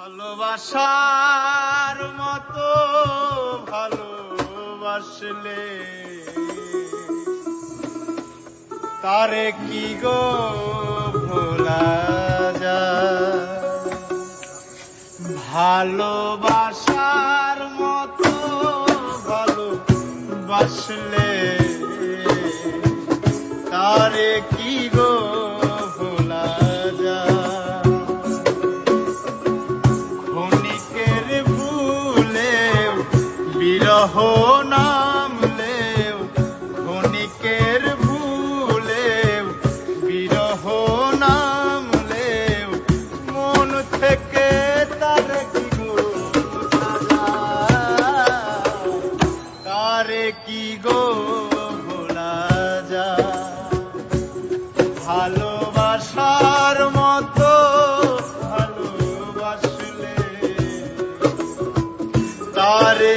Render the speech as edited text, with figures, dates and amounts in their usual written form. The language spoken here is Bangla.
ভালোবাসার মতো ভালোবাসলে তারে কি গো ভোলা যায়? ভালোবাসার মতো ভালোবাসলে তারে কি গো ভোলা যায়? ক্ষণিকের ভুলেও বিরহ নামলেও, ক্ষণিকের ভুলেও বিরহ নামলেও মন থেকে তারে কি গো ভোলা যায়? তারে কি গো ভোলা যায়? ভালোবাসার মতো ভালোবাসলে তারে